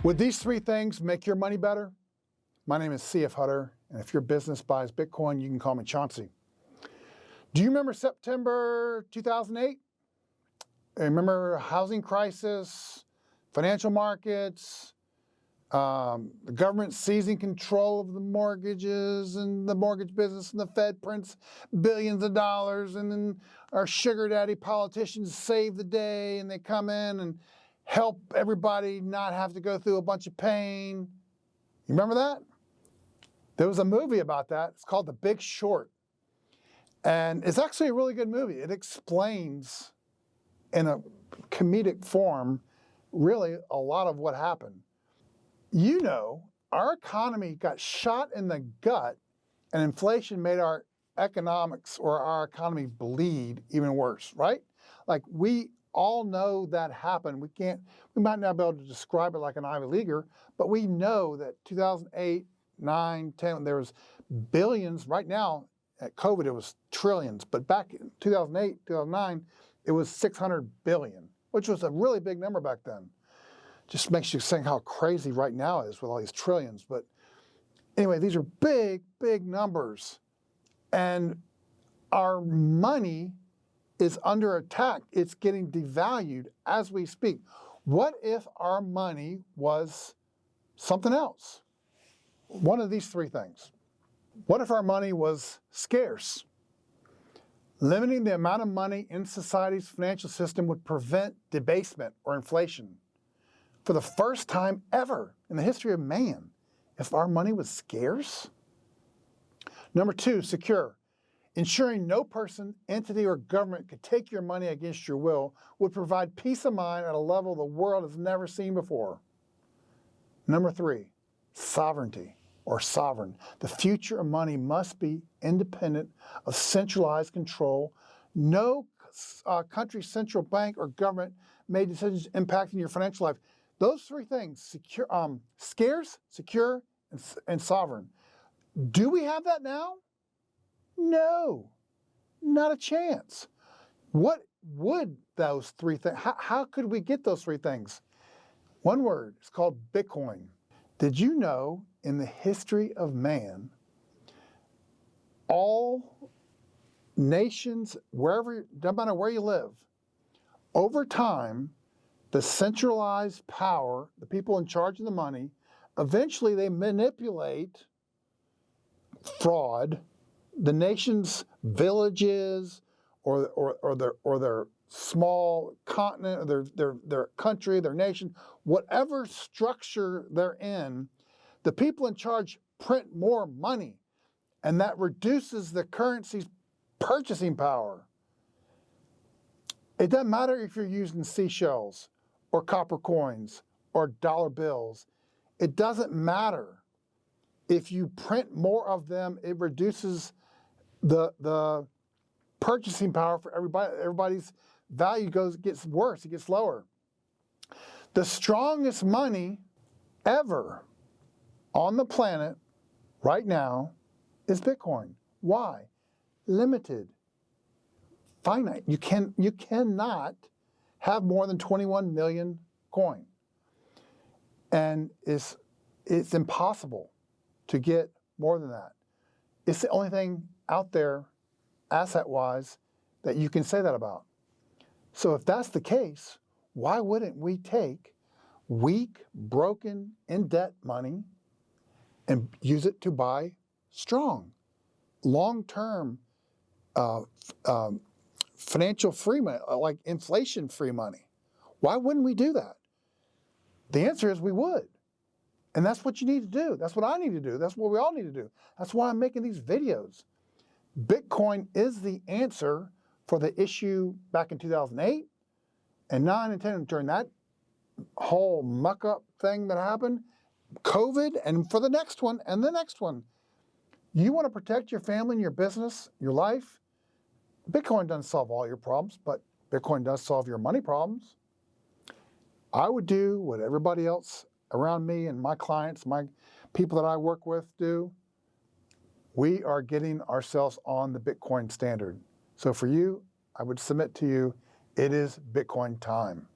Would these three things make your money better? My name is C.F. Hutter, and if your business buys Bitcoin, you can call me Chauncey. Do you remember September 2008? Remember housing crisis, financial markets, the government seizing control of the mortgages and the mortgage business, and the Fed prints billions of dollars, and then our sugar daddy politicians save the day, and they come in and help everybody not have to go through a bunch of pain. You remember that? There was a movie about that. It's called The Big Short. And it's actually a really good movie. It explains in a comedic form really a lot of what happened. You know, our economy got shot in the gut, and inflation made our economics or our economy bleed even worse, right? Like, we all know that happened. We might not be able to describe it like an Ivy Leaguer, but we know that 2008, 9, 10, there was billions. Right now, at COVID, it was trillions. But back in 2008, 2009, it was 600 billion, which was a really big number back then. Just makes you think how crazy right now is with all these trillions. But anyway, these are big, big numbers. And our money is under attack. It's getting devalued as we speak. What if our money was something else? One of these three things. What if our money was scarce? Limiting the amount of money in society's financial system would prevent debasement or inflation. For the first time ever in the history of man, if our money was scarce. Number two, secure. Ensuring no person, entity, or government could take your money against your will would provide peace of mind at a level the world has never seen before. Number three, sovereignty or sovereign. The future of money must be independent of centralized control. No country's central bank or government made decisions impacting your financial life. Those three things, secure, scarce, secure, and sovereign. Do we have that now? No, not a chance. What would those three things, how could we get those three things? One word, it's called Bitcoin. Did you know in the history of man, all nations, wherever, no matter where you live, over time, the centralized power, the people in charge of the money, eventually they manipulate fraud, the nation's villages or their small continent, or their country, their nation, whatever structure they're in, the people in charge print more money, and that reduces the currency's purchasing power. It doesn't matter if you're using seashells or copper coins or dollar bills. It doesn't matter. If you print more of them, it reduces the purchasing power for everybody. Everybody's value gets worse, it gets lower. The strongest money ever on the planet right now is Bitcoin. Why? Limited, finite. You cannot have more than 21 million coin. And it's impossible to get more than that. It's the only thing out there, asset-wise, that you can say that about. So if that's the case, why wouldn't we take weak, broken, in-debt money and use it to buy strong, long-term, financial-free money, like inflation-free money? Why wouldn't we do that? The answer is we would. And that's what you need to do. That's what I need to do. That's what we all need to do. That's why I'm making these videos. Bitcoin is the answer for the issue back in 2008 and 9 and 10 during that whole muck-up thing that happened, COVID, and for the next one and the next one. You want to protect your family and your business, your life? Bitcoin doesn't solve all your problems, but Bitcoin does solve your money problems. I would do what everybody else around me and my clients, my people that I work with do. We are getting ourselves on the Bitcoin standard. So for you, I would submit to you, it is Bitcoin time.